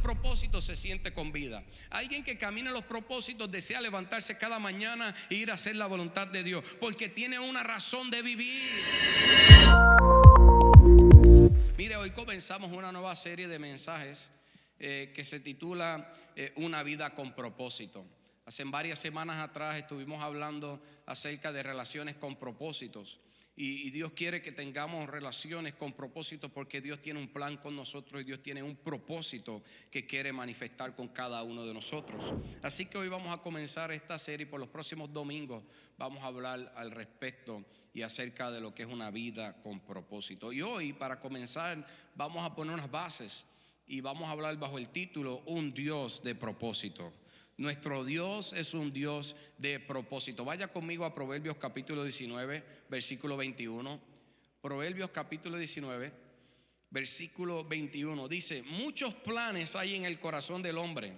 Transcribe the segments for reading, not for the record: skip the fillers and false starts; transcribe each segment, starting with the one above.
propósitos se siente con vida. Alguien que camina en los propósitos desea levantarse cada mañana e ir a hacer la voluntad de Dios, porque tiene una razón de vivir. Mire, hoy comenzamos una nueva serie de mensajes que se titula Una vida con propósito. Hace varias semanas atrás estuvimos hablando acerca de relaciones con propósitos. Y Dios quiere que tengamos relaciones con propósito porque Dios tiene un plan con nosotros y Dios tiene un propósito que quiere manifestar con cada uno de nosotros. Así que hoy vamos a comenzar esta serie y por los próximos domingos vamos a hablar al respecto y acerca de lo que es una vida con propósito. Y hoy, para comenzar, vamos a poner unas bases y vamos a hablar bajo el título Un Dios de propósito. Nuestro Dios es un Dios de propósito. Vaya conmigo a Proverbios capítulo 19, versículo 21. Proverbios capítulo 19, versículo 21. Dice: muchos planes hay en el corazón del hombre,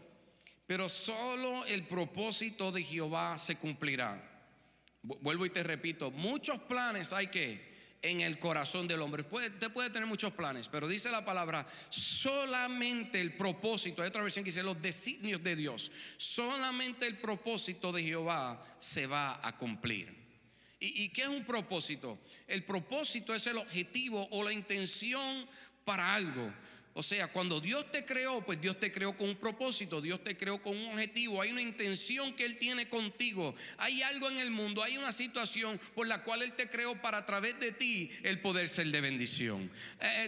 pero solo el propósito de Jehová se cumplirá. Vuelvo y te repito, muchos planes hay que en el corazón del hombre. Usted puede tener muchos planes, pero dice la palabra, solamente el propósito. Hay otra versión que dice los designios de Dios. Solamente el propósito de Jehová se va a cumplir. ¿Y qué es un propósito? El propósito es el objetivo o la intención para algo. O sea, cuando Dios te creó, pues Dios te creó con un propósito, Dios te creó con un objetivo, hay una intención que Él tiene contigo, hay algo en el mundo, hay una situación por la cual Él te creó para a través de ti el poder ser de bendición.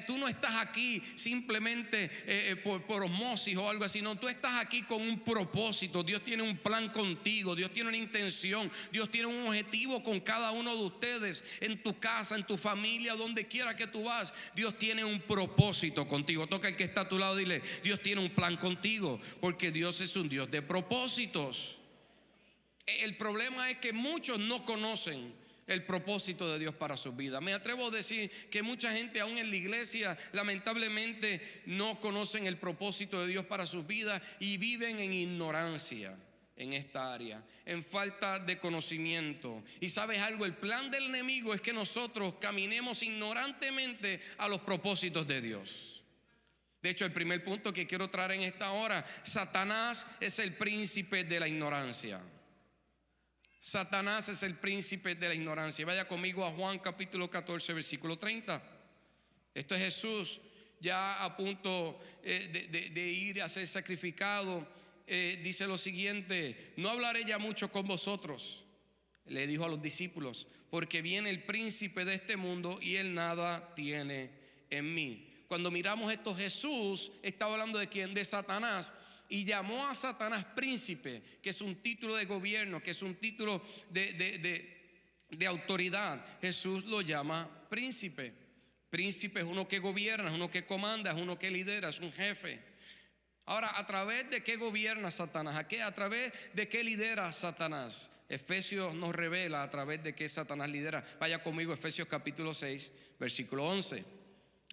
Tú no estás aquí simplemente por osmosis o algo así, no, tú estás aquí con un propósito. Dios tiene un plan contigo, Dios tiene una intención, Dios tiene un objetivo con cada uno de ustedes, en tu casa, en tu familia, donde quiera que tú vas, Dios tiene un propósito contigo. Toca el que está a tu lado, dile: Dios tiene un plan contigo, porque Dios es un Dios de propósitos. El problema es que muchos no conocen el propósito de Dios para su vida. Me atrevo a decir que mucha gente aún en la iglesia lamentablemente no conocen el propósito de Dios para sus vidas y viven en ignorancia en esta área, en falta de conocimiento. Y sabes algo, el plan del enemigo es que nosotros caminemos ignorantemente a los propósitos de Dios. De hecho, el primer punto que quiero traer en esta hora: Satanás es el príncipe de la ignorancia. Satanás es el príncipe de la ignorancia. Vaya conmigo a Juan capítulo 14, versículo 30. Esto es Jesús ya a punto de ir a ser sacrificado. Dice lo siguiente: no hablaré ya mucho con vosotros, le dijo a los discípulos, porque viene el príncipe de este mundo y él nada tiene en mí. Cuando miramos esto, Jesús estaba hablando de quién, de Satanás, y llamó a Satanás príncipe, que es un título de gobierno, que es un título de autoridad. Jesús lo llama príncipe. Príncipe es uno que gobierna, es uno que comanda, es uno que lidera, es un jefe. Ahora, ¿a través de qué gobierna Satanás? ¿A través de qué lidera Satanás? Efesios nos revela a través de qué Satanás lidera. Vaya conmigo a Efesios capítulo 6, versículo 11.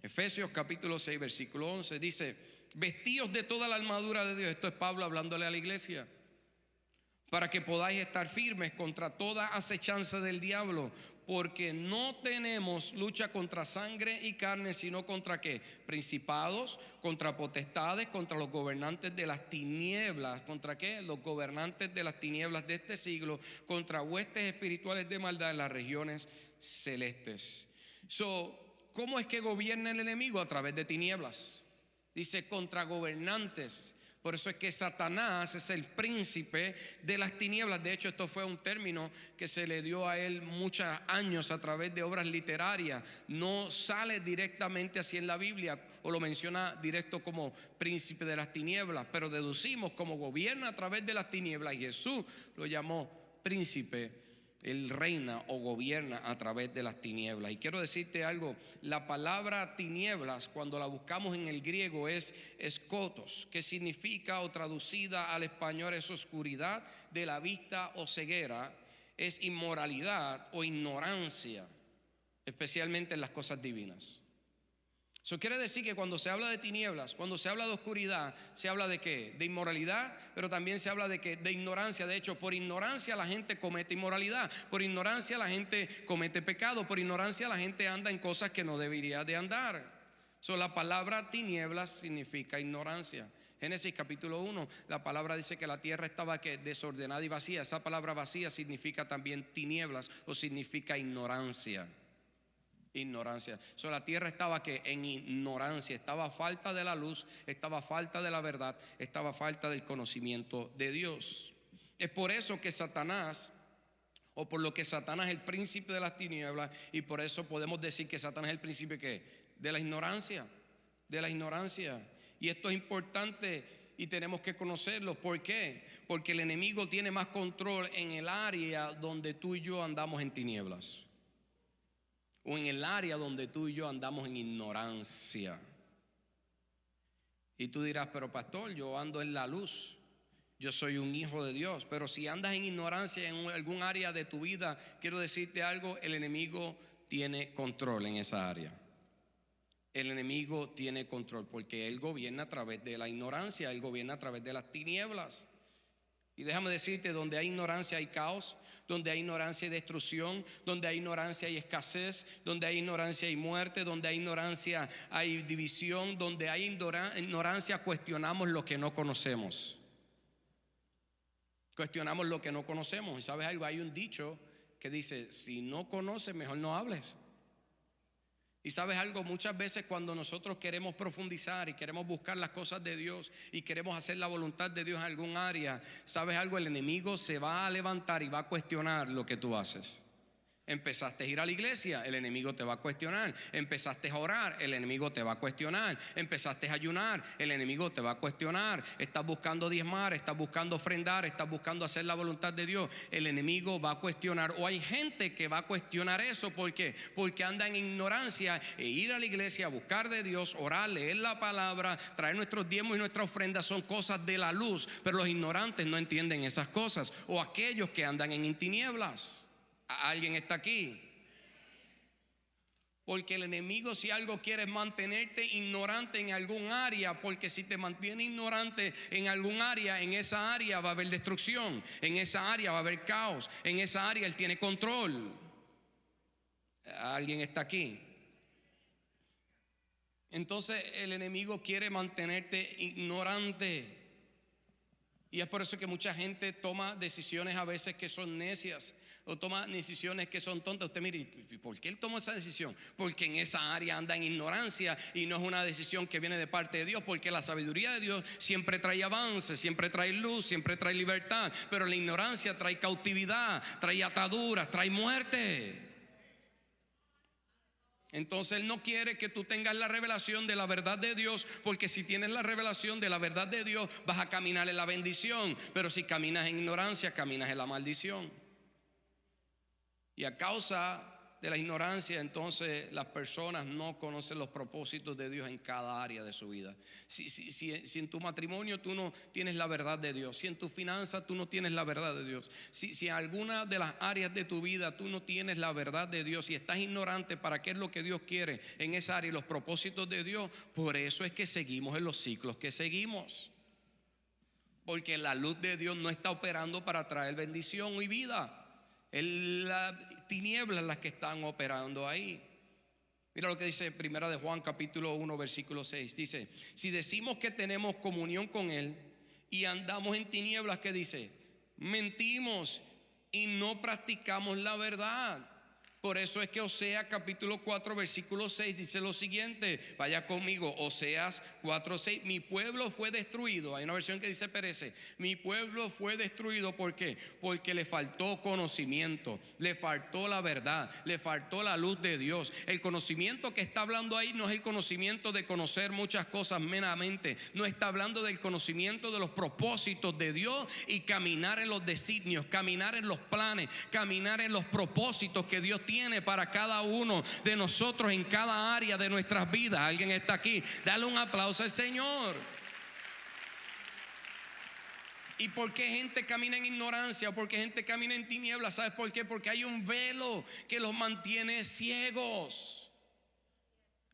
Efesios capítulo 6, versículo 11 dice: vestíos de toda la armadura de Dios. Esto es Pablo hablándole a la iglesia, para que podáis estar firmes contra toda acechanza del diablo, porque no tenemos lucha contra sangre y carne, sino contra ¿qué? Principados, contra potestades, contra los gobernantes de las tinieblas. ¿Contra qué? Los gobernantes de las tinieblas de este siglo, contra huestes espirituales de maldad en las regiones celestes. ¿Cómo es que gobierna el enemigo? A través de tinieblas. Dice contra gobernantes. Por eso es que Satanás es el príncipe de las tinieblas. De hecho, esto fue un término que se le dio a él muchos años a través de obras literarias. No sale directamente así en la Biblia o lo menciona directo como príncipe de las tinieblas, pero deducimos como gobierna a través de las tinieblas, y Jesús lo llamó príncipe. Él reina o gobierna a través de las tinieblas. Y quiero decirte algo: la palabra tinieblas, cuando la buscamos en el griego, es escotos, que significa, o traducida al español, es oscuridad de la vista o ceguera, es inmoralidad o ignorancia, especialmente en las cosas divinas. Eso quiere decir que cuando se habla de tinieblas, cuando se habla de oscuridad, se habla de ¿qué? De inmoralidad, pero también se habla de ¿qué? De ignorancia. De hecho, por ignorancia la gente comete inmoralidad, por ignorancia la gente comete pecado, por ignorancia la gente anda en cosas que no debería de andar. La palabra tinieblas significa ignorancia. Génesis capítulo 1, la palabra dice que la tierra estaba desordenada y vacía. Esa palabra vacía significa también tinieblas o significa ignorancia. Ignorancia. La tierra estaba en ignorancia, estaba a falta de la luz, estaba a falta de la verdad, estaba a falta del conocimiento de Dios. Es por eso que Satanás, o por lo que Satanás es el príncipe de las tinieblas, y por eso podemos decir que Satanás es el príncipe de la ignorancia, de la ignorancia. Y esto es importante y tenemos que conocerlo. ¿Por qué? Porque el enemigo tiene más control en el área donde tú y yo andamos en tinieblas, o en el área donde tú y yo andamos en ignorancia. Y tú dirás, pero pastor, yo ando en la luz, yo soy un hijo de Dios. Pero si andas en ignorancia en algún área de tu vida, quiero decirte algo, el enemigo tiene control en esa área. El enemigo tiene control porque él gobierna a través de la ignorancia, él gobierna a través de las tinieblas. Y déjame decirte, donde hay ignorancia hay caos, donde hay ignorancia hay destrucción, donde hay ignorancia hay escasez, donde hay ignorancia hay muerte, donde hay ignorancia hay división, donde hay ignorancia cuestionamos lo que no conocemos. Cuestionamos lo que no conocemos. Y sabes algo, hay un dicho que dice, si no conoces, mejor no hables. Y sabes algo, muchas veces cuando nosotros queremos profundizar y queremos buscar las cosas de Dios y queremos hacer la voluntad de Dios en algún área, sabes algo, el enemigo se va a levantar y va a cuestionar lo que tú haces. Empezaste a ir a la iglesia, el enemigo te va a cuestionar. Empezaste a orar, el enemigo te va a cuestionar. Empezaste a ayunar, el enemigo te va a cuestionar. Estás buscando diezmar, estás buscando ofrendar, estás buscando hacer la voluntad de Dios, el enemigo va a cuestionar. O hay gente que va a cuestionar eso. ¿Por qué? Porque anda en ignorancia. E ir a la iglesia, buscar de Dios, orar, leer la palabra, traer nuestros diezmos y nuestras ofrendas son cosas de la luz, pero los ignorantes no entienden esas cosas. O aquellos que andan en tinieblas. ¿Alguien está aquí? Porque el enemigo, si algo quiere, es mantenerte ignorante en algún área. Porque si te mantiene ignorante en algún área, en esa área va a haber destrucción, en esa área va a haber caos, en esa área él tiene control. ¿Alguien está aquí? Entonces el enemigo quiere mantenerte ignorante. Y es por eso que mucha gente toma decisiones a veces que son necias, o toma decisiones que son tontas. Usted mire, ¿por qué él tomó esa decisión? Porque en esa área anda en ignorancia y no es una decisión que viene de parte de Dios. Porque la sabiduría de Dios siempre trae avance, siempre trae luz, siempre trae libertad. Pero la ignorancia trae cautividad, trae ataduras, trae muerte. Entonces él no quiere que tú tengas la revelación de la verdad de Dios, porque si tienes la revelación de la verdad de Dios vas a caminar en la bendición. Pero si caminas en ignorancia, caminas en la maldición. Y a causa de la ignorancia, entonces las personas no conocen los propósitos de Dios en cada área de su vida. Si en tu matrimonio tú no tienes la verdad de Dios, si en tu finanza tú no tienes la verdad de Dios, si en alguna de las áreas de tu vida tú no tienes la verdad de Dios, si estás ignorante para qué es lo que Dios quiere en esa área y los propósitos de Dios, por eso es que seguimos en los ciclos que seguimos. Porque la luz de Dios no está operando para traer bendición y vida. Las tinieblas las que están operando ahí. Mira lo que dice Primera de Juan capítulo 1 versículo 6. Dice, si decimos que tenemos comunión con Él y andamos en tinieblas, ¿qué dice? Mentimos y no practicamos la verdad. Por eso es que Oseas capítulo 4 versículo 6 dice lo siguiente. Vaya conmigo, Oseas 4:6. Mi pueblo fue destruido. Hay una versión que dice perece. Mi pueblo fue destruido, ¿por qué? Porque le faltó conocimiento, le faltó la verdad, le faltó la luz de Dios. El conocimiento que está hablando ahí no es el conocimiento de conocer muchas cosas meramente. No está hablando del conocimiento de los propósitos de Dios y caminar en los designios, caminar en los planes, caminar en los propósitos que Dios tiene para cada uno de nosotros en cada área de nuestras vidas. Alguien está aquí, dale un aplauso al Señor. ¿Y por qué gente camina en ignorancia? ¿Por qué gente camina en tinieblas? ¿Sabes por qué? Porque hay un velo que los mantiene ciegos.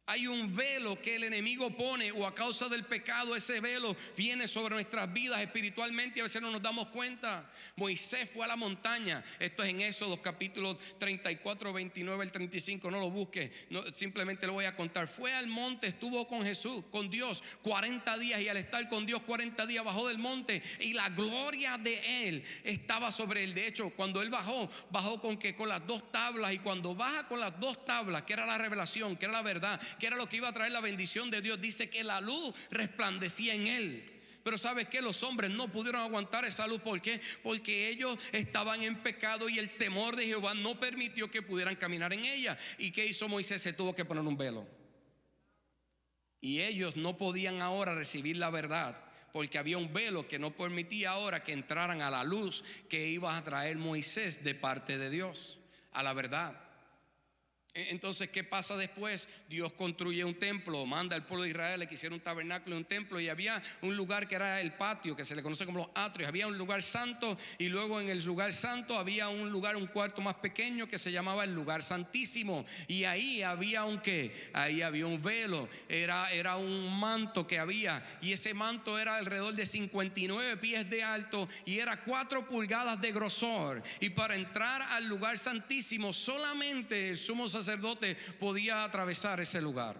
Hay un velo que el enemigo pone, o a causa del pecado ese velo viene sobre nuestras vidas espiritualmente y a veces no nos damos cuenta. Moisés fue a la montaña. Esto es en Éxodo capítulo 34, 29 al 35. No lo busque, no, simplemente lo voy a contar. Fue al monte, estuvo con Jesús, con Dios 40 días, y al estar con Dios 40 días bajó del monte y la gloria de él estaba sobre él. De hecho, cuando él bajó con que con las dos tablas, y cuando baja con las dos tablas, que era la revelación, que era la verdad, que era lo que iba a traer la bendición de Dios, dice que la luz resplandecía en él. Pero ¿sabes qué? Los hombres no pudieron aguantar esa luz. ¿Por qué? Porque ellos estaban en pecado y el temor de Jehová no permitió que pudieran caminar en ella. ¿Y qué hizo Moisés? Se tuvo que poner un velo. Y ellos no podían ahora recibir la verdad, porque había un velo que no permitía ahora que entraran a la luz que iba a traer Moisés de parte de Dios, a la verdad. Entonces, ¿qué pasa después? Dios construye un templo, manda al pueblo de Israel que hiciera un tabernáculo y un templo, y había un lugar que era el patio, que se le conoce como los atrios. Había un lugar santo, y luego en el lugar santo había un lugar, un cuarto más pequeño que se llamaba el lugar santísimo, y ahí había un ¿qué? Ahí había un velo, era un manto que había, y ese manto era alrededor de 59 pies de alto y era 4 pulgadas de grosor. Y para entrar al lugar santísimo solamente el sumo sacerdote podía atravesar ese lugar,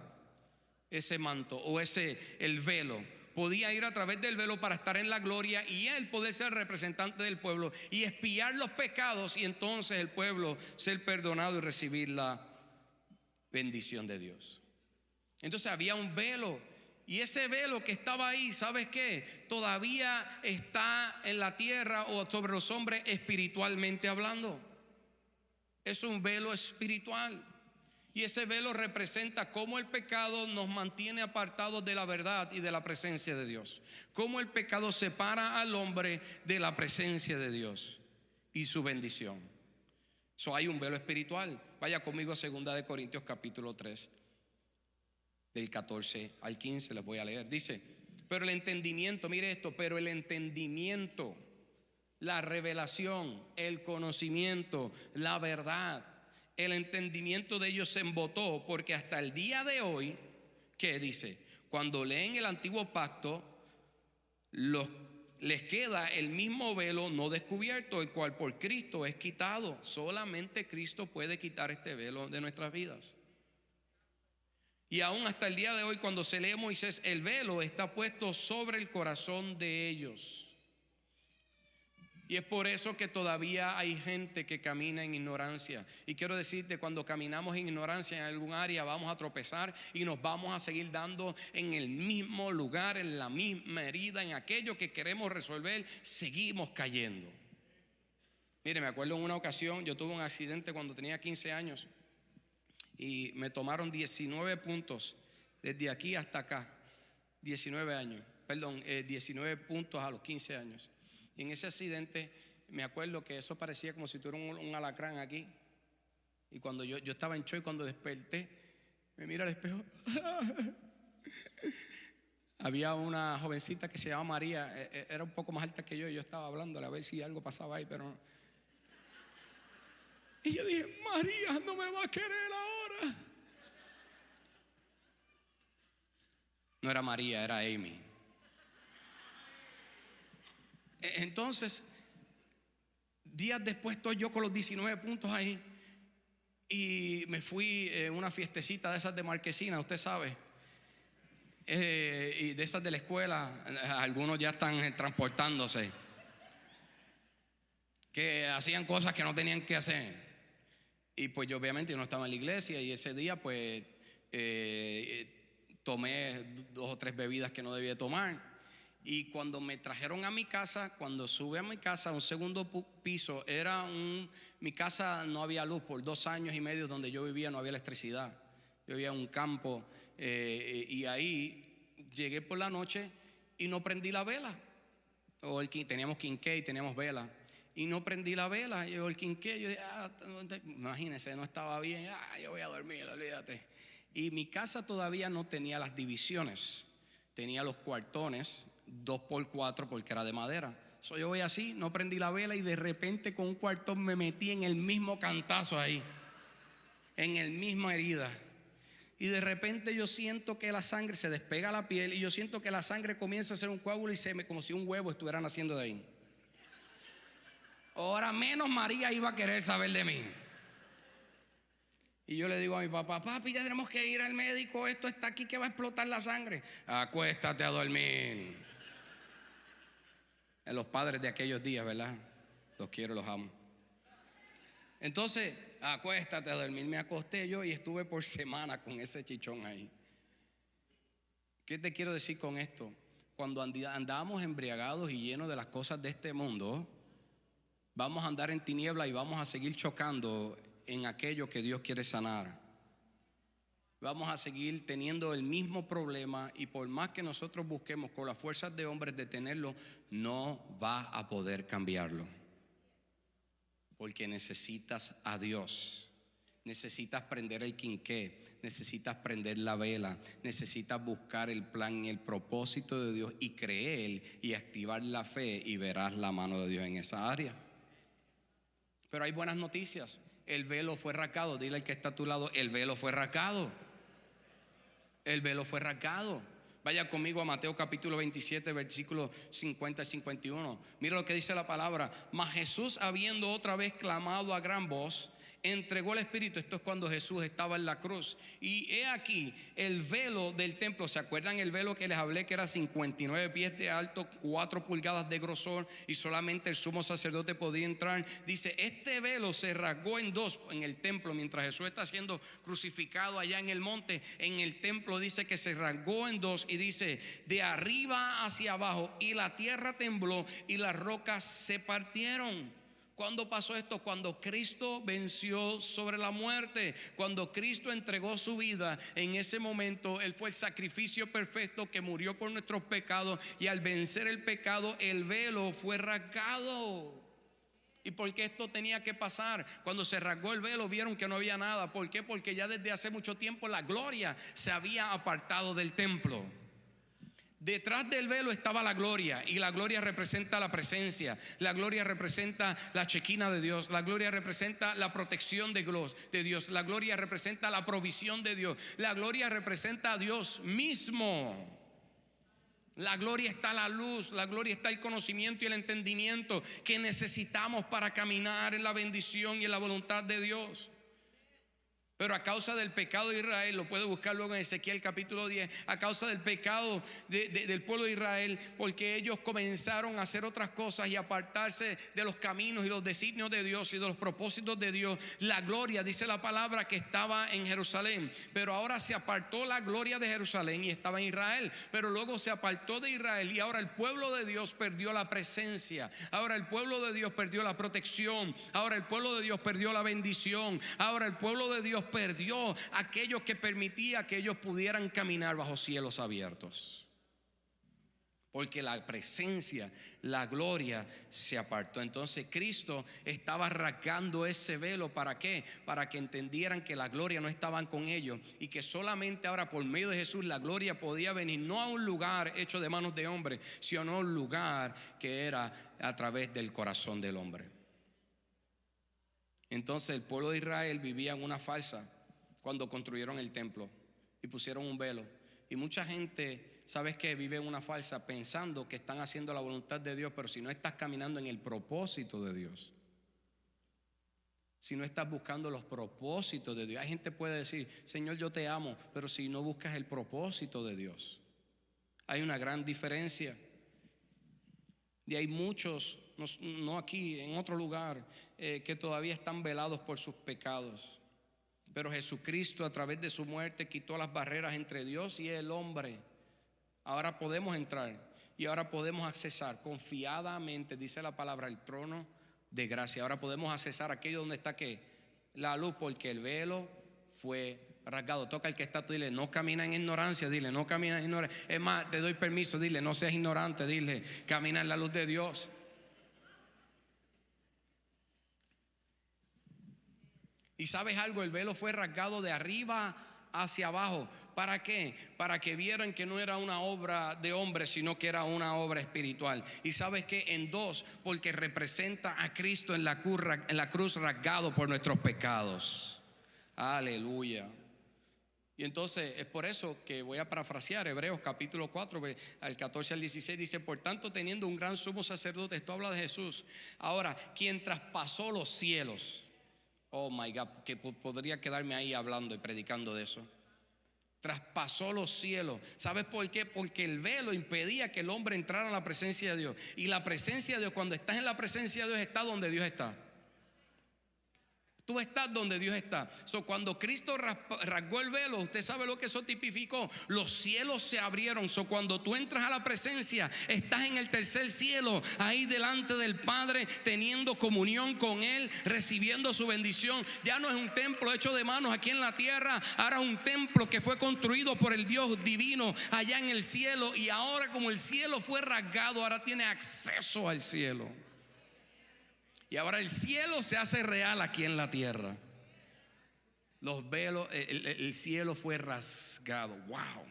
ese manto o el velo. Podía ir a través del velo para estar en la gloria y él poder ser representante del pueblo y expiar los pecados, y entonces el pueblo ser perdonado y recibir la bendición de Dios. Entonces había un velo, y ese velo que estaba ahí, ¿sabes qué? Todavía está en la tierra o sobre los hombres espiritualmente hablando. Es un velo espiritual. Y ese velo representa cómo el pecado nos mantiene apartados de la verdad y de la presencia de Dios. Cómo el pecado separa al hombre de la presencia de Dios y su bendición. Hay un velo espiritual. Vaya conmigo a 2 Corintios capítulo 3, del 14 al 15, les voy a leer. Dice: pero el entendimiento, mire esto, pero el entendimiento, la revelación, el conocimiento, la verdad, el entendimiento de ellos se embotó, porque hasta el día de hoy, ¿qué dice? Cuando leen el antiguo pacto, les queda el mismo velo no descubierto, el cual por Cristo es quitado. Solamente Cristo puede quitar este velo de nuestras vidas. Y aún hasta el día de hoy, cuando se lee Moisés, el velo está puesto sobre el corazón de ellos. Y es por eso que todavía hay gente que camina en ignorancia. Y quiero decirte, cuando caminamos en ignorancia en algún área, vamos a tropezar y nos vamos a seguir dando en el mismo lugar, en la misma herida, en aquello que queremos resolver, seguimos cayendo. Mire, me acuerdo en una ocasión, yo tuve un accidente cuando tenía 15 años y me tomaron 19 puntos desde aquí hasta acá. 19 puntos a los 15 años. Y en ese accidente me acuerdo que eso parecía como si tuviera un alacrán aquí. Y cuando yo estaba en shock, y cuando desperté, me mira al espejo. Había una jovencita que se llama María, era un poco más alta que yo estaba hablándole a ver si algo pasaba ahí, pero no. Y yo dije: María no me va a querer ahora. No era María, era Amy. Entonces, días después estoy yo con los 19 puntos ahí, y me fui a una fiestecita de esas de Marquesina, usted sabe, y de esas de la escuela. Algunos ya están transportándose, que hacían cosas que no tenían que hacer. Y pues yo obviamente no estaba en la iglesia, y ese día pues tomé 2 o 3 bebidas que no debía tomar. Y cuando me trajeron a mi casa, cuando sube a mi casa, un segundo piso, mi casa no había luz por 2 años y medio donde yo vivía, no había electricidad. Yo vivía en un campo, y ahí llegué por la noche y no prendí la vela. Teníamos quinqué y teníamos vela. Y no prendí la vela, llegó el quinqué, yo dije: imagínense, no estaba bien, yo voy a dormir, olvídate. Y mi casa todavía no tenía las divisiones, tenía los cuartones 2x4 porque era de madera. Yo voy así, no prendí la vela, y de repente con un cuartón me metí en el mismo cantazo ahí, en el misma herida. Y de repente yo siento que la sangre se despega a la piel y yo siento que la sangre comienza a hacer un coágulo y como si un huevo estuviera naciendo de ahí. Ahora menos María iba a querer saber de mí. Y yo le digo a mi papá: papi, ya tenemos que ir al médico, esto está aquí que va a explotar la sangre. Acuéstate a dormir. En los padres de aquellos días, ¿verdad? Los quiero, los amo. Entonces, acuéstate a dormir. Me acosté yo y estuve por semanas con ese chichón ahí. ¿Qué te quiero decir con esto? Cuando andamos embriagados y llenos de las cosas de este mundo, vamos a andar en tiniebla y vamos a seguir chocando en aquello que Dios quiere sanar. Vamos a seguir teniendo el mismo problema y por más que nosotros busquemos con las fuerzas de hombres detenerlo, no va a poder cambiarlo. Porque necesitas a Dios, necesitas prender el quinqué, necesitas prender la vela, necesitas buscar el plan y el propósito de Dios y creer y activar la fe y verás la mano de Dios en esa área. Pero hay buenas noticias, el velo fue rasgado. Dile al que está a tu lado: el velo fue rasgado. El velo fue rasgado. Vaya conmigo a Mateo capítulo 27, versículos 50 y 51. Mira lo que dice la palabra. Mas Jesús, habiendo otra vez clamado a gran voz, entregó el Espíritu. Esto es cuando Jesús estaba en la cruz. Y he aquí el velo del templo. ¿Se acuerdan el velo que les hablé, que era 59 pies de alto, 4 pulgadas de grosor, y solamente el sumo sacerdote podía entrar? Dice: este velo se rasgó en dos en el templo mientras Jesús está siendo crucificado allá en el monte. En el templo dice que se rasgó en dos, y dice: de arriba hacia abajo, y la tierra tembló y las rocas se partieron. ¿Cuándo pasó esto? Cuando Cristo venció sobre la muerte. Cuando Cristo entregó su vida, en ese momento Él fue el sacrificio perfecto que murió por nuestros pecados. Y al vencer el pecado, el velo fue rasgado. ¿Y por qué esto tenía que pasar? Cuando se rasgó el velo, vieron que no había nada. ¿Por qué? Porque ya desde hace mucho tiempo la gloria se había apartado del templo. Detrás del velo estaba la gloria, y la gloria representa la presencia, la gloria representa la chequina de Dios, la gloria representa la protección de Dios, la gloria representa la provisión de Dios, la gloria representa a Dios mismo. La gloria está la luz, la gloria está el conocimiento y el entendimiento que necesitamos para caminar en la bendición y en la voluntad de Dios. Pero a causa del pecado de Israel, lo puede buscar luego en Ezequiel capítulo 10, a causa del pecado del pueblo de Israel, porque ellos comenzaron a hacer otras cosas y apartarse de los caminos y los designios de Dios y de los propósitos de Dios. La gloria, dice la palabra, que estaba en Jerusalén, pero ahora se apartó la gloria de Jerusalén y estaba en Israel, pero luego se apartó de Israel y ahora el pueblo de Dios perdió la presencia, ahora el pueblo de Dios perdió la protección, ahora el pueblo de Dios perdió la bendición, ahora el pueblo de Dios perdió aquello que permitía que ellos pudieran caminar bajo cielos abiertos. Porque la presencia, la gloria se apartó. Entonces Cristo estaba rasgando ese velo. ¿Para qué? Para que entendieran que la gloria no estaba con ellos y que solamente ahora por medio de Jesús la gloria podía venir, no a un lugar hecho de manos de hombre, sino a un lugar que era a través del corazón del hombre. Entonces el pueblo de Israel vivía en una farsa cuando construyeron el templo y pusieron un velo. Y mucha gente, ¿sabes qué? Vive en una farsa pensando que están haciendo la voluntad de Dios, pero si no estás caminando en el propósito de Dios, si no estás buscando los propósitos de Dios. Hay gente que puede decir: Señor, yo te amo, pero si no buscas el propósito de Dios, hay una gran diferencia. Y hay muchos, no aquí, en otro lugar, que todavía están velados por sus pecados. Pero Jesucristo, a través de su muerte, quitó las barreras entre Dios y el hombre. Ahora podemos entrar y ahora podemos accesar confiadamente, dice la palabra, el trono de gracia. Ahora podemos accesar aquello donde está ¿qué? La luz, porque el velo fue rasgado. Toca al que está tú, dile: no camina en ignorancia. Dile: no camina en ignorancia. Es más, te doy permiso, dile: no seas ignorante. Dile: camina en la luz de Dios. Y sabes algo, el velo fue rasgado de arriba hacia abajo. ¿Para qué? Para que vieran que no era una obra de hombre, sino que era una obra espiritual. Y sabes que en dos, porque representa a Cristo en la cruz rasgado por nuestros pecados. Aleluya. Y entonces es por eso que voy a parafrasear Hebreos capítulo 4, al 14 al 16, dice: por tanto, teniendo un gran sumo sacerdote, esto habla de Jesús, ahora, quien traspasó los cielos. Oh my God, que podría quedarme ahí hablando y predicando de eso. Traspasó los cielos. ¿Sabes por qué? Porque el velo impedía que el hombre entrara en la presencia de Dios. Y la presencia de Dios, cuando estás en la presencia de Dios, está donde Dios está. Tú estás donde Dios está. Cuando Cristo rasgó el velo, usted sabe lo que eso tipificó. Los cielos se abrieron. Cuando tú entras a la presencia, estás en el tercer cielo, ahí delante del Padre, teniendo comunión con Él, recibiendo su bendición. Ya no es un templo hecho de manos aquí en la tierra, ahora un templo que fue construido por el Dios divino allá en el cielo. Y ahora, como el cielo fue rasgado, ahora tiene acceso al cielo. Y ahora el cielo se hace real aquí en la tierra. Los velos, el cielo fue rasgado. Wow.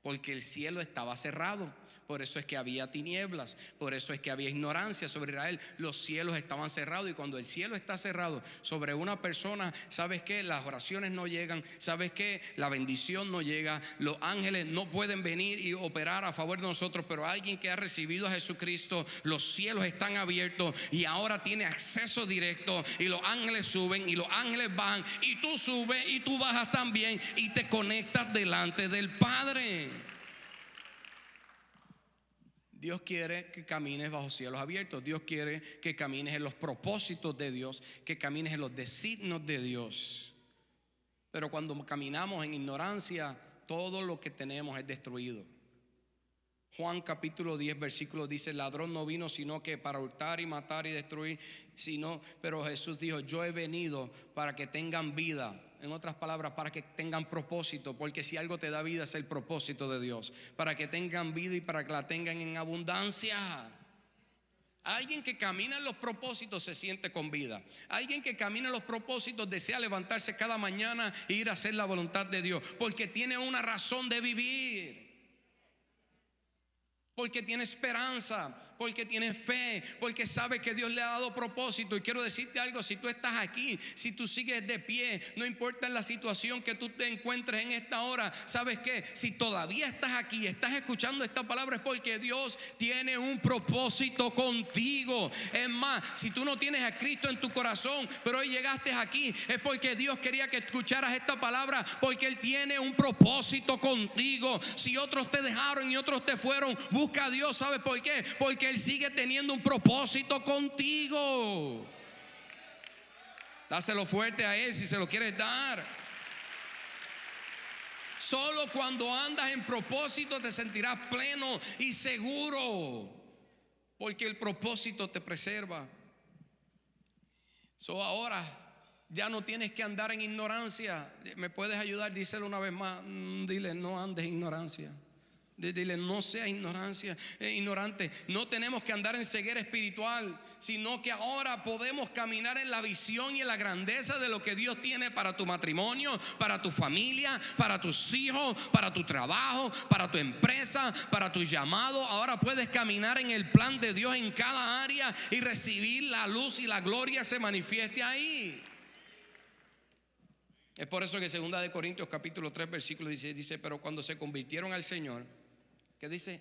Porque el cielo estaba cerrado. Por eso es que había tinieblas. Por eso es que había ignorancia sobre Israel. Los cielos estaban cerrados. Y cuando el cielo está cerrado sobre una persona, ¿sabes qué? Las oraciones no llegan. ¿Sabes qué? La bendición no llega. Los ángeles no pueden venir y operar a favor de nosotros. Pero alguien que ha recibido a Jesucristo, los cielos están abiertos y ahora tiene acceso directo. Y los ángeles suben y los ángeles bajan. Y tú subes y tú bajas también. Y te conectas delante del Padre. Dios quiere que camines bajo cielos abiertos. Dios quiere que camines en los propósitos de Dios, que camines en los designios de Dios. Pero cuando caminamos en ignorancia, todo lo que tenemos es destruido. Juan capítulo 10 versículo dice: el ladrón no vino sino que para hurtar y matar y destruir, pero Jesús dijo: yo he venido para que tengan vida. En otras palabras, para que tengan propósito, porque si algo te da vida es el propósito de Dios. Para que tengan vida y para que la tengan en abundancia. Alguien que camina en los propósitos se siente con vida. Alguien que camina en los propósitos desea levantarse cada mañana e ir a hacer la voluntad de Dios, porque tiene una razón de vivir. Porque tiene esperanza, porque tiene fe, porque sabe que Dios le ha dado propósito. Y quiero decirte algo: si tú estás aquí, si tú sigues de pie, no importa en la situación que tú te encuentres en esta hora, ¿sabes qué? Si todavía estás aquí, estás escuchando esta palabra, es porque Dios tiene un propósito contigo. Es más, si tú no tienes a Cristo en tu corazón, pero hoy llegaste aquí, es porque Dios quería que escucharas esta palabra, porque Él tiene un propósito contigo. Si otros te dejaron y otros te fueron, busca a Dios. ¿Sabes por qué? Porque Él sigue teniendo un propósito contigo. Dáselo fuerte a Él si se lo quieres dar. Solo cuando andas en propósito te sentirás pleno y seguro, porque el propósito te preserva. Ahora ya no tienes que andar en ignorancia. ¿Me puedes ayudar? Díselo una vez más. Dile: no andes en ignorancia. Dile: no seas ignorante. No tenemos que andar en ceguera espiritual, sino que ahora podemos caminar en la visión y en la grandeza de lo que Dios tiene para tu matrimonio, para tu familia, para tus hijos, para tu trabajo, para tu empresa, para tu llamado. Ahora puedes caminar en el plan de Dios en cada área y recibir la luz y la gloria se manifieste ahí. Es por eso que 2 de Corintios capítulo 3 versículo 16 dice: pero cuando se convirtieron al Señor, ¿qué dice?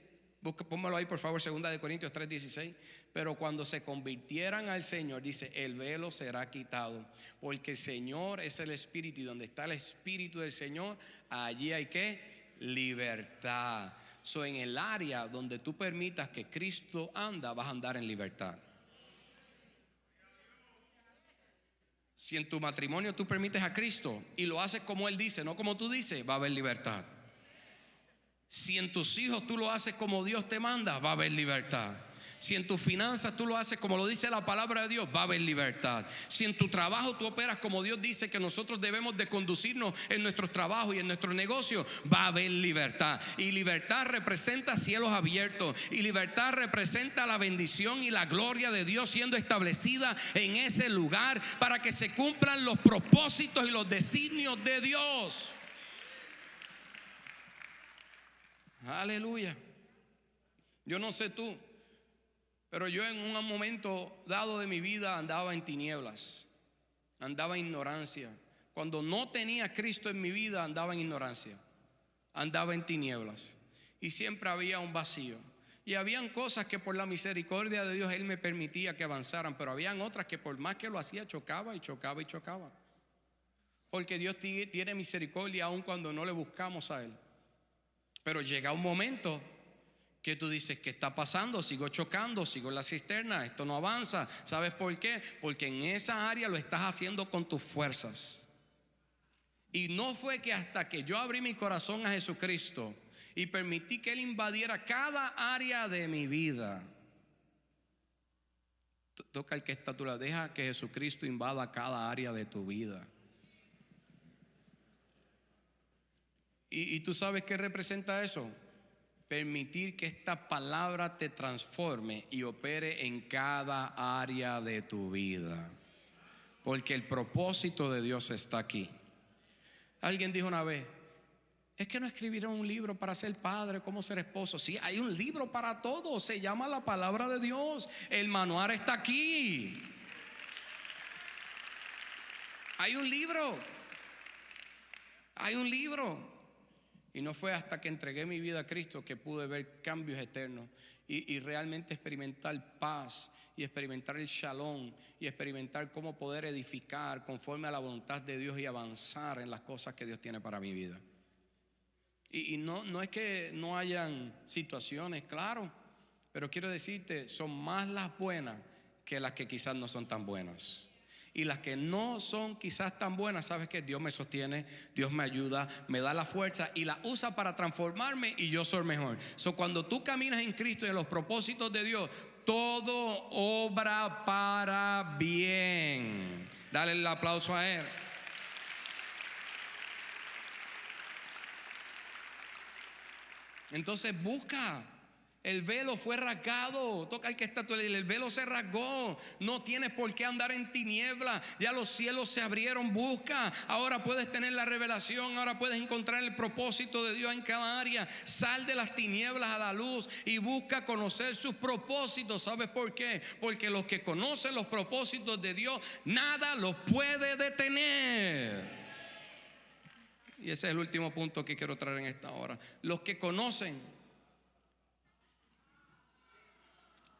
Pónmelo ahí por favor, 2 de Corintios 3:16. Pero cuando se convirtieran al Señor, dice: el velo será quitado, porque el Señor es el Espíritu, y donde está el Espíritu del Señor, allí hay ¿qué? Libertad. En el área donde tú permitas que Cristo anda, vas a andar en libertad. Si en tu matrimonio tú permites a Cristo y lo haces como Él dice, no como tú dices, va a haber libertad. Si en tus hijos tú lo haces como Dios te manda, va a haber libertad. Si en tus finanzas tú lo haces como lo dice la palabra de Dios, va a haber libertad. Si en tu trabajo tú operas como Dios dice que nosotros debemos de conducirnos en nuestros trabajos y en nuestros negocios, va a haber libertad. Y libertad representa cielos abiertos. Y libertad representa la bendición y la gloria de Dios siendo establecida en ese lugar para que se cumplan los propósitos y los designios de Dios. Aleluya. Yo no sé tú, pero yo en un momento dado de mi vida andaba en tinieblas, andaba en ignorancia. cuando no tenía a Cristo en mi vida, andaba en ignorancia, andaba en tinieblas y siempre había un vacío. Y habían cosas que por la misericordia de Dios Él me permitía que avanzaran, pero habían otras que por más que lo hacía chocaba y chocaba y chocaba. Porque Dios tiene misericordia aun cuando no le buscamos a Él. Pero llega un momento que tú dices, ¿qué está pasando? Sigo chocando, sigo en la cisterna, esto no avanza. ¿Sabes por qué? Porque en esa área lo estás haciendo con tus fuerzas. Y no fue que hasta que yo abrí mi corazón a Jesucristo y permití que Él invadiera cada área de mi vida. Toca el que está a tu lado, deja que Jesucristo invada cada área de tu vida. ¿Y tú sabes qué representa eso? Permitir que esta palabra te transforme y opere en cada área de tu vida. Porque el propósito de Dios está aquí. Alguien dijo una vez, es que no escribieron un libro para ser padre, cómo ser esposo. Sí, hay un libro para todo, se llama la palabra de Dios. El manual está aquí. Hay un libro. Hay un libro. Y no fue hasta que entregué mi vida a Cristo que pude ver cambios eternos y realmente experimentar paz y experimentar el shalom y experimentar cómo poder edificar conforme a la voluntad de Dios y avanzar en las cosas que Dios tiene para mi vida. Y no es que no hayan situaciones, claro, pero quiero decirte, son más las buenas que las que quizás no son tan buenas. Y las que no son quizás tan buenas, sabes que Dios me sostiene, Dios me ayuda, me da la fuerza y la usa para transformarme y yo soy mejor. Cuando tú caminas en Cristo y en los propósitos de Dios, todo obra para bien. Dale el aplauso a Él. Entonces busca. El velo fue rasgado. Toca el que está todo. El velo se rasgó. No tienes por qué andar en tiniebla. Ya los cielos se abrieron. Busca. Ahora puedes tener la revelación. Ahora puedes encontrar el propósito de Dios en cada área. Sal de las tinieblas a la luz y busca conocer sus propósitos. ¿Sabes por qué? Porque los que conocen los propósitos de Dios, nada los puede detener. Y ese es el último punto que quiero traer en esta hora. Los que conocen.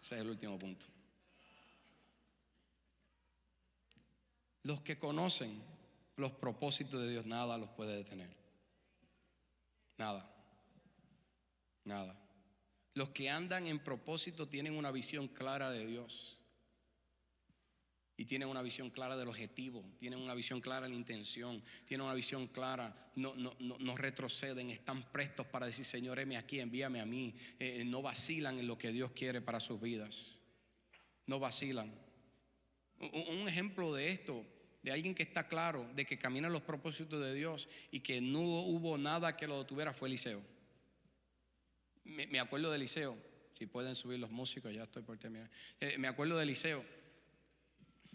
Ese es el último punto. Los que conocen los propósitos de Dios, nada los puede detener. Nada. Nada. Los que andan en propósito tienen una visión clara de Dios. Y tienen una visión clara del objetivo, tienen una visión clara de la intención, tienen una visión clara, no retroceden, están prestos para decir, Señor, heme aquí, envíame a mí. No vacilan en lo que Dios quiere para sus vidas. No vacilan. Un ejemplo de esto, de alguien que está claro de que camina en los propósitos de Dios y que no hubo nada que lo detuviera, fue Eliseo. Me acuerdo de Eliseo. Si pueden subir los músicos, ya estoy por terminar. Me acuerdo de Eliseo.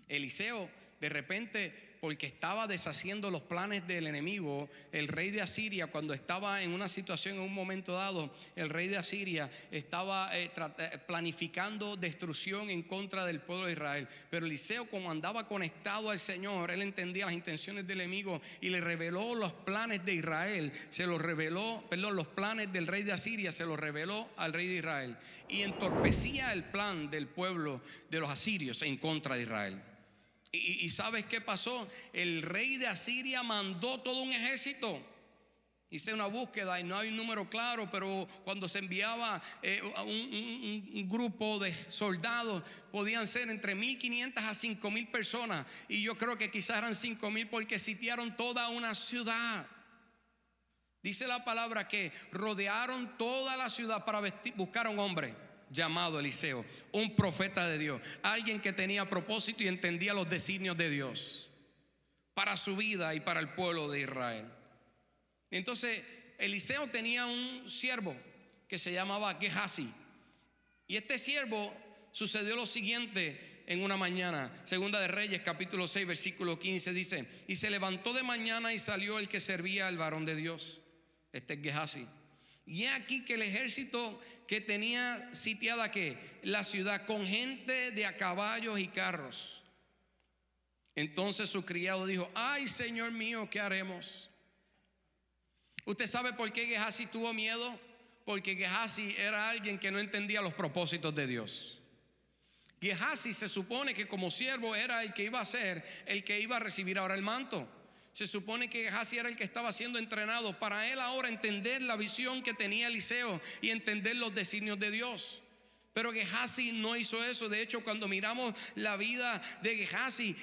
Eliseo, de repente, porque estaba deshaciendo los planes del enemigo, el rey de Asiria, cuando estaba en una situación en un momento dado, el rey de Asiria estaba planificando destrucción en contra del pueblo de Israel. Pero Eliseo, como andaba conectado al Señor, él entendía las intenciones del enemigo y le reveló los planes de Israel, los planes del rey de Asiria se los reveló al rey de Israel y entorpecía el plan del pueblo de los asirios en contra de Israel. ¿Y sabes qué pasó? El rey de Asiria mandó todo un ejército. Hice una búsqueda y no hay un número claro, pero cuando se enviaba un grupo de soldados, podían ser entre 1,500 a 5,000 personas. Y yo creo que quizás eran 5,000 porque sitiaron toda una ciudad. Dice la palabra que rodearon toda la ciudad para buscar a un hombre llamado Eliseo, un profeta de Dios, alguien que tenía propósito y entendía los designios de Dios para su vida y para el pueblo de Israel. Entonces Eliseo tenía un siervo que se llamaba Gehazi, y este siervo sucedió lo siguiente en una mañana. Segunda de Reyes capítulo 6 versículo 15 dice: y se levantó de mañana y salió el que servía al varón de Dios, este es Gehazi. Y aquí que el ejército que tenía sitiada la ciudad con gente de a caballos y carros. Entonces su criado dijo: ay, señor mío, ¿qué haremos? ¿Usted sabe por qué Gehazi tuvo miedo? Porque Gehazi era alguien que no entendía los propósitos de Dios. Gehazi se supone que como siervo era el que iba a ser, el que iba a recibir ahora el manto. Se supone que Gehazi era el que estaba siendo entrenado para él ahora entender la visión que tenía Eliseo y entender los designios de Dios. Pero Gehazi no hizo eso. De hecho, cuando miramos la vida de Gehazi,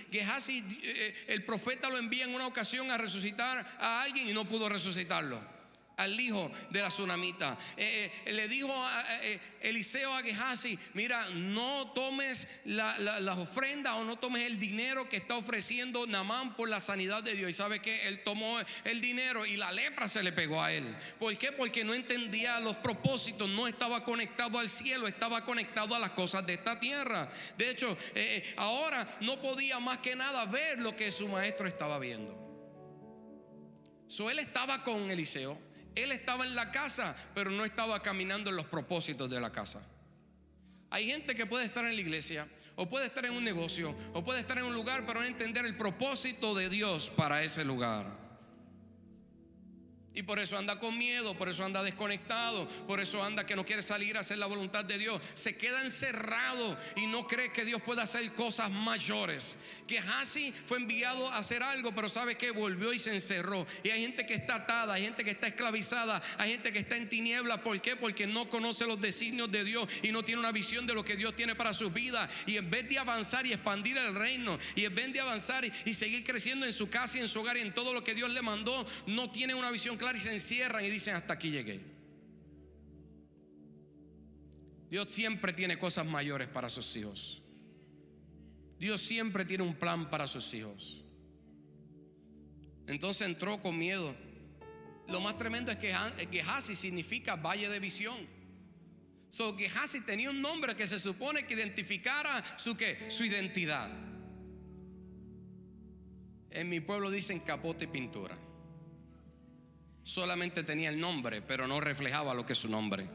el profeta lo envía en una ocasión a resucitar a alguien y no pudo resucitarlo. Al hijo de la tsunamita. Le dijo a Eliseo a Gehazi: mira, no tomes las ofrendas o no tomes el dinero que está ofreciendo Naamán por la sanidad de Dios. Y sabe que él tomó el dinero y la lepra se le pegó a él. ¿Por qué? Porque no entendía los propósitos, no estaba conectado al cielo, estaba conectado a las cosas de esta tierra. De hecho, ahora no podía más que nada ver lo que su maestro estaba viendo. Él estaba con Eliseo. Él estaba en la casa, pero no estaba caminando en los propósitos de la casa. Hay gente que puede estar en la iglesia, o puede estar en un negocio, o puede estar en un lugar, pero no entender el propósito de Dios para ese lugar. Y por eso anda con miedo, por eso anda desconectado, por eso anda que no quiere salir a hacer la voluntad de Dios. Se queda encerrado y no cree que Dios pueda hacer cosas mayores. Gehazi fue enviado a hacer algo, pero ¿sabe qué? Volvió y se encerró. Y hay gente que está atada, hay gente que está esclavizada, hay gente que está en tiniebla. ¿Por qué? Porque no conoce los designios de Dios y no tiene una visión de lo que Dios tiene para sus vidas. Y en vez de avanzar y expandir el reino, y en vez de avanzar y seguir creciendo en su casa y en su hogar y en todo lo que Dios le mandó, no tiene una visión clara y se encierran y dicen: hasta aquí llegué. Dios siempre tiene cosas mayores para sus hijos. Dios siempre tiene un plan para sus hijos. Entonces entró con miedo. Lo más tremendo es que Gehazi significa valle de visión. Gehazi tenía un nombre que se supone que identificara su identidad. En mi pueblo dicen capote y pintura. Solamente tenía el nombre, pero no reflejaba lo que es su nombre.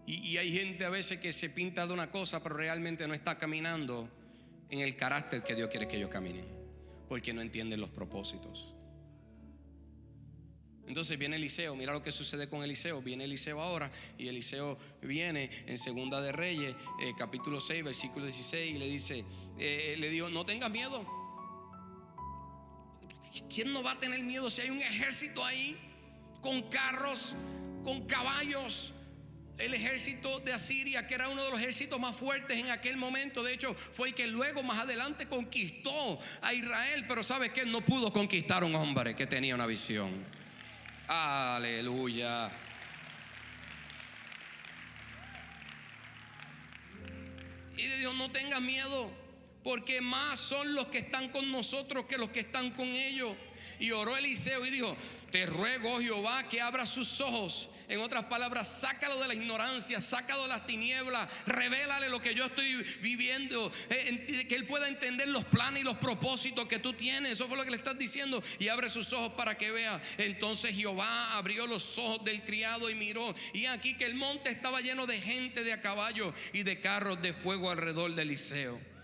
Y hay gente a veces que se pinta de una cosa, pero realmente no está caminando en el carácter que Dios quiere que ellos caminen, porque no entienden los propósitos. Entonces viene Eliseo. Mira lo que sucede con Eliseo. Viene Eliseo ahora, y Eliseo viene en Segunda de Reyes, capítulo 6, versículo 16, y le dice, le dijo: no tengas miedo. ¿Quién no va a tener miedo si hay un ejército ahí con carros, con caballos? El ejército de Asiria, que era uno de los ejércitos más fuertes en aquel momento. De hecho, fue el que luego más adelante conquistó a Israel. Pero ¿sabe qué? No pudo conquistar a un hombre que tenía una visión. Aleluya. Y le dijo: no tengas miedo, porque más son los que están con nosotros que los que están con ellos. Y oró Eliseo y dijo: te ruego, oh Jehová, que abra sus ojos. En otras palabras, sácalo de la ignorancia, sácalo de las tinieblas, revélale lo que yo estoy viviendo, que él pueda entender los planes y los propósitos que tú tienes. Eso fue lo que le estás diciendo. Y abre sus ojos para que vea. Entonces Jehová abrió los ojos del criado y miró, y aquí que el monte estaba lleno de gente de a caballo y de carros de fuego alrededor de Eliseo.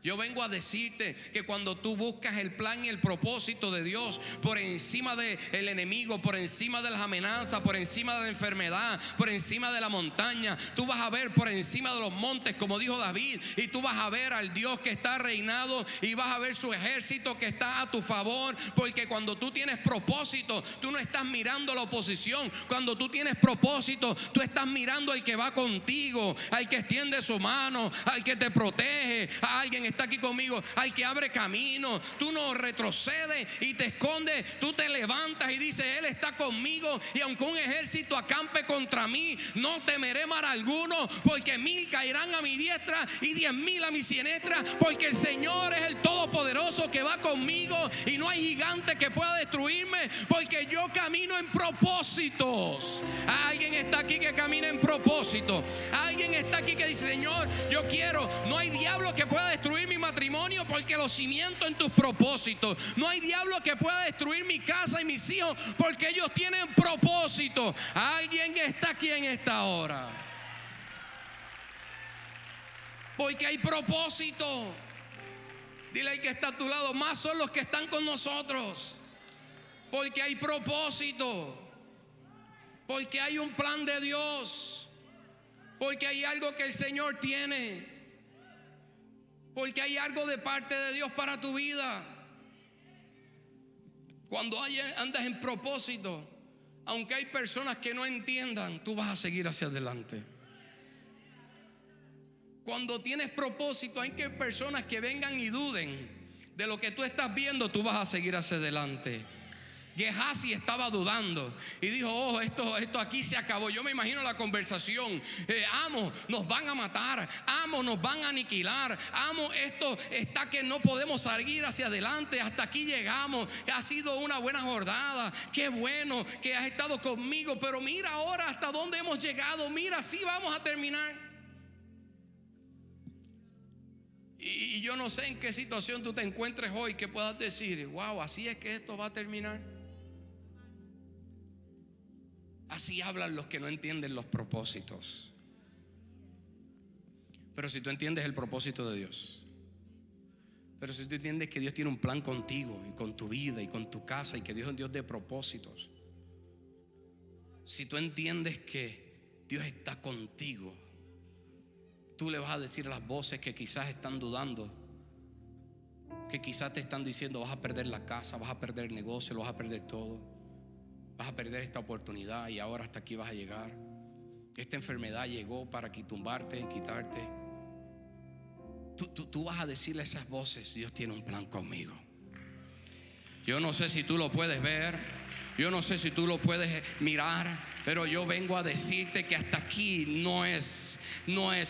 Yo vengo a decirte que cuando tú buscas el plan y el propósito de Dios por encima del enemigo, por encima de las amenazas, por encima de la enfermedad, por encima de la montaña, tú vas a ver por encima de los montes, como dijo David, y tú vas a ver al Dios que está reinado, y vas a ver su ejército que está a tu favor. Porque cuando tú tienes propósito, tú no estás mirando la oposición. Cuando tú tienes propósito, tú estás mirando al que va contigo, al que extiende su mano, al que te protege, a alguien está aquí conmigo, al que abre camino. Tú no retrocedes y te escondes, tú te levantas y dices: Él está conmigo, y aunque un ejército acampe contra mí, no temeré mal alguno, porque 1000 caerán a mi diestra y 10,000 a mi siniestra, porque el Señor es el Todopoderoso que va conmigo, y no hay gigante que pueda destruirme, porque yo camino en propósitos. Alguien está aquí que camina en propósito. Alguien está aquí que dice: Señor, yo quiero. No hay diablo que pueda destruir mi matrimonio, porque lo cimiento en tus propósitos. No hay diablo que pueda destruir mi casa y mis hijos, porque ellos tienen propósito. Alguien está aquí en esta hora, porque hay propósito. Dile al que está a tu lado, más son los que están con nosotros. Porque hay propósito. Porque hay un plan de Dios. Porque hay algo que el Señor tiene. Porque hay algo de parte de Dios para tu vida. Cuando andas en propósito, aunque hay personas que no entiendan, tú vas a seguir hacia adelante. Cuando tienes propósito, hay que personas que vengan y duden de lo que tú estás viendo, tú vas a seguir hacia adelante. Gehazi estaba dudando y dijo, oh, esto aquí se acabó. Yo me imagino la conversación. Amo, nos van a matar. Amo, nos van a aniquilar. Amo, esto está que no podemos seguir hacia adelante. Hasta aquí llegamos. Ha sido una buena jornada. Qué bueno que has estado conmigo. Pero mira ahora hasta dónde hemos llegado. Mira, sí vamos a terminar. Y yo no sé en qué situación tú te encuentres hoy que puedas decir, wow, así es que esto va a terminar. Así hablan los que no entienden los propósitos. Pero si tú entiendes el propósito de Dios, pero si tú entiendes que Dios tiene un plan contigo y con tu vida y con tu casa, y que Dios es un Dios de propósitos, si tú entiendes que Dios está contigo, tú le vas a decir a las voces que quizás están dudando, que quizás te están diciendo vas a perder la casa, vas a perder el negocio, lo vas a perder todo, vas a perder esta oportunidad y ahora hasta aquí vas a llegar. Esta enfermedad llegó para tumbarte y quitarte. Tú vas a decirle a esas voces, Dios tiene un plan conmigo. Yo no sé si tú lo puedes ver, yo no sé si tú lo puedes mirar, pero yo vengo a decirte que hasta aquí no es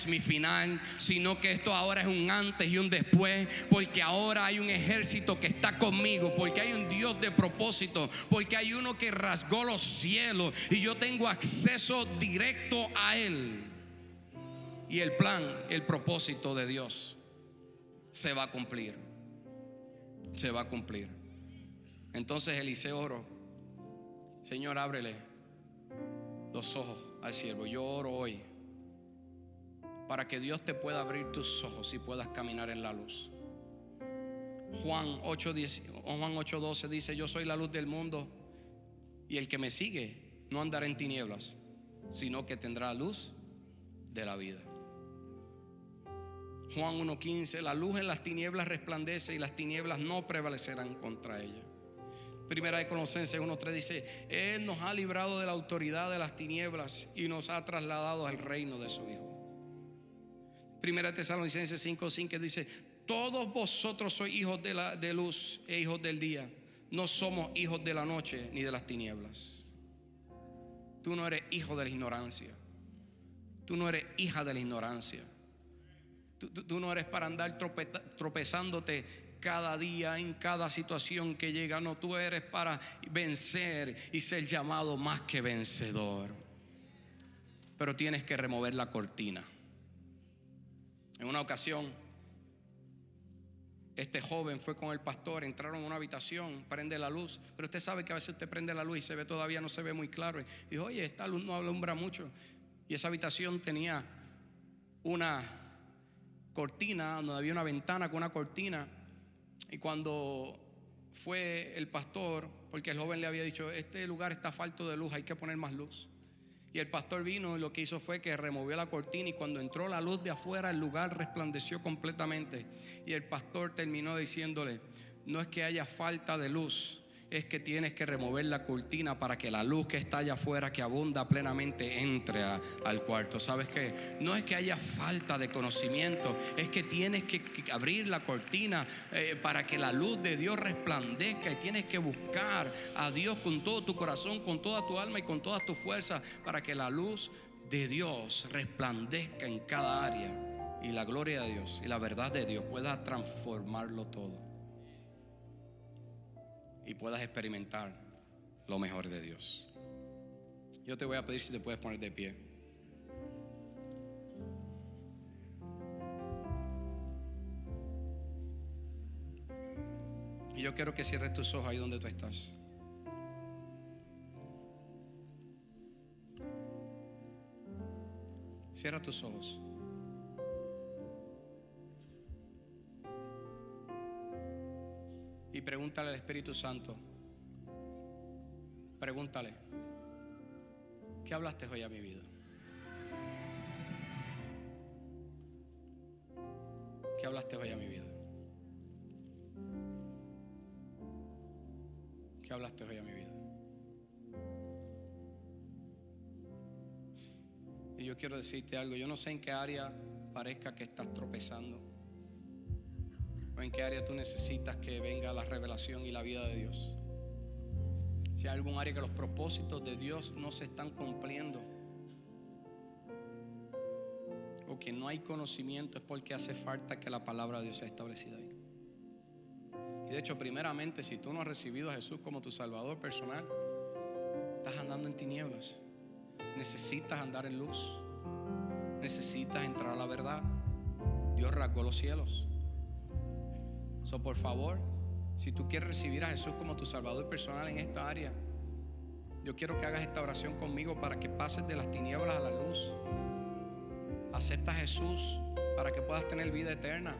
mi final, sino que esto ahora es un antes y un después, porque ahora hay un ejército que está conmigo, porque hay un Dios de propósito, porque hay uno que rasgó los cielos y yo tengo acceso directo a Él. Y el plan, el propósito de Dios se va a cumplir. Se va a cumplir. Entonces Eliseo oró, Señor, ábrele los ojos al siervo. Yo oro hoy para que Dios te pueda abrir tus ojos y puedas caminar en la luz. Juan 8:12 dice, yo soy la luz del mundo y el que me sigue no andará en tinieblas, sino que tendrá luz de la vida. Juan 1:15, la luz en las tinieblas resplandece y las tinieblas no prevalecerán contra ella. Primera de Colosenses 1:3 dice, Él nos ha librado de la autoridad de las tinieblas y nos ha trasladado al reino de su Hijo. Primera de Tesalonicenses 5:5 dice, todos vosotros sois hijos de luz e hijos del día. No somos hijos de la noche ni de las tinieblas. Tú no eres hijo de la ignorancia. Tú no eres hija de la ignorancia. Tú no eres para andar tropezándote cada día en cada situación que llega. No, tú eres para vencer y ser llamado más que vencedor. Pero tienes que remover la cortina. En una ocasión, este joven fue con el pastor, entraron a una habitación, prende la luz, pero usted sabe que a veces usted prende la luz y se ve todavía, no se ve muy claro, y dijo, oye, esta luz no alumbra mucho. Y esa habitación tenía una cortina, donde había una ventana con una cortina. Y cuando fue el pastor, porque el joven le había dicho, este lugar está falto de luz, hay que poner más luz. Y el pastor vino y lo que hizo fue que removió la cortina, y cuando entró la luz de afuera, el lugar resplandeció completamente. Y el pastor terminó diciéndole, no es que haya falta de luz, es que tienes que remover la cortina para que la luz que está allá afuera, que abunda plenamente, entre al cuarto. ¿Sabes qué? No es que haya falta de conocimiento, es que tienes que abrir la cortina para que la luz de Dios resplandezca, y tienes que buscar a Dios con todo tu corazón, con toda tu alma y con todas tus fuerzas, para que la luz de Dios resplandezca en cada área y la gloria de Dios y la verdad de Dios pueda transformarlo todo. Y puedas experimentar lo mejor de Dios. Yo te voy a pedir si te puedes poner de pie. Y yo quiero que cierres tus ojos ahí donde tú estás. Cierra tus ojos. pregúntale al Espíritu Santo. Pregúntale: ¿qué hablaste hoy a mi vida? ¿Qué hablaste hoy a mi vida? ¿Qué hablaste hoy a mi vida? Y yo quiero decirte algo. Yo no sé en qué área parezca que estás tropezando, o en qué área tú necesitas que venga la revelación y la vida de Dios. Si hay algún área que los propósitos de Dios no se están cumpliendo, o que no hay conocimiento, es porque hace falta que la palabra de Dios sea establecida ahí. Y de hecho, primeramente, si tú no has recibido a Jesús como tu Salvador personal, estás andando en tinieblas. Necesitas andar en luz. Necesitas entrar a la verdad. Dios rasgó los cielos. Por favor, si tú quieres recibir a Jesús como tu Salvador personal en esta área, yo quiero que hagas esta oración conmigo para que pases de las tinieblas a la luz. Acepta a Jesús para que puedas tener vida eterna.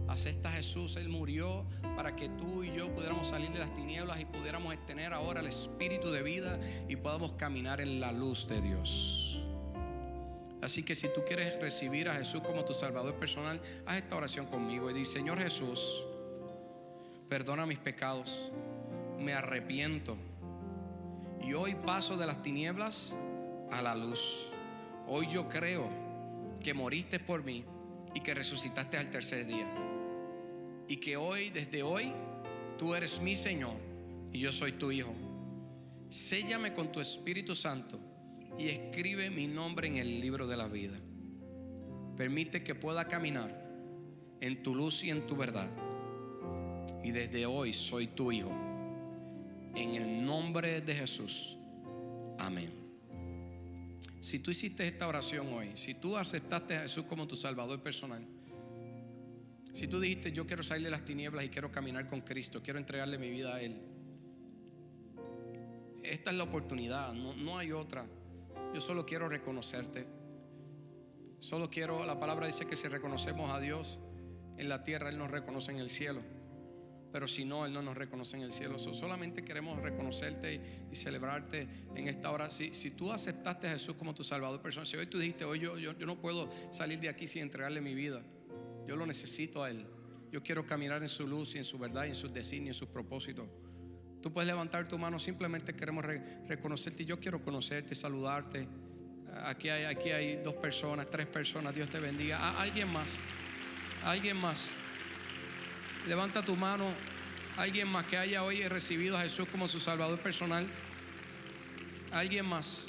Acepta a Jesús. Él murió para que tú y yo pudiéramos salir de las tinieblas y pudiéramos tener ahora el espíritu de vida y podamos caminar en la luz de Dios. Así que si tú quieres recibir a Jesús como tu Salvador personal, haz esta oración conmigo y di: Señor Jesús, perdona mis pecados, me arrepiento y hoy paso de las tinieblas a la luz. Hoy yo creo que moriste por mí y que resucitaste al tercer día, y que hoy, desde hoy, tú eres mi Señor y yo soy tu hijo. Séllame con tu Espíritu Santo y escribe mi nombre en el libro de la vida. Permite que pueda caminar en tu luz y en tu verdad, y desde hoy soy tu hijo. En el nombre de Jesús, amén. Si tú hiciste esta oración hoy, si tú aceptaste a Jesús como tu Salvador personal, si tú dijiste: yo quiero salir de las tinieblas y quiero caminar con Cristo, quiero entregarle mi vida a Él, esta es la oportunidad, no hay otra. Yo solo quiero reconocerte. Solo quiero, la palabra dice que si reconocemos a Dios en la tierra, Él nos reconoce en el cielo. Pero si no, Él no nos reconoce en el cielo. Solamente queremos reconocerte y celebrarte en esta hora. Si tú aceptaste a Jesús como tu Salvador personal, si hoy tú dijiste: hoy yo no puedo salir de aquí sin entregarle mi vida, yo lo necesito a Él, yo quiero caminar en su luz y en su verdad y en sus designios, en sus propósitos, tú puedes levantar tu mano. Simplemente queremos reconocerte. Yo quiero conocerte, saludarte. Aquí hay 2 personas, 3 personas. Dios te bendiga. Alguien más. Levanta tu mano. Alguien más que haya hoy recibido a Jesús como su Salvador personal. Alguien más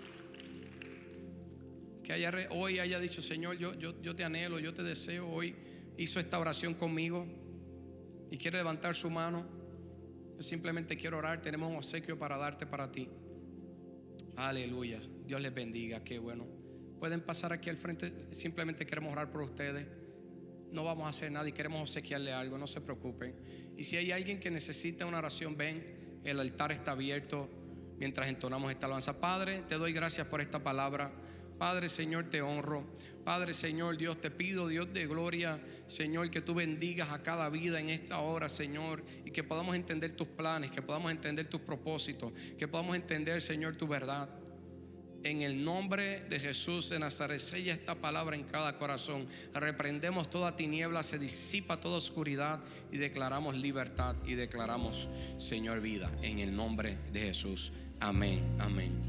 que hoy haya dicho: Señor, yo te anhelo, yo te deseo. Hoy hizo esta oración conmigo y quiere levantar su mano. Yo simplemente quiero orar. Tenemos un obsequio para darte para ti. Aleluya. Dios les bendiga. Qué bueno. Pueden pasar aquí al frente. Simplemente queremos orar por ustedes. No vamos a hacer nada y queremos obsequiarle algo. No se preocupen. Y si hay alguien que necesita una oración, ven. El altar está abierto mientras entonamos esta alabanza. Padre, te doy gracias por esta palabra. Padre, Señor, te honro. Padre, Señor, Dios, te pido, Dios de gloria, Señor, que tú bendigas a cada vida en esta hora, Señor, y que podamos entender tus planes, que podamos entender tus propósitos, que podamos entender, Señor, tu verdad. En el nombre de Jesús de Nazaret, sella esta palabra en cada corazón. Reprendemos toda tiniebla, se disipa toda oscuridad y declaramos libertad y declaramos, Señor, vida. En el nombre de Jesús. Amén, amén.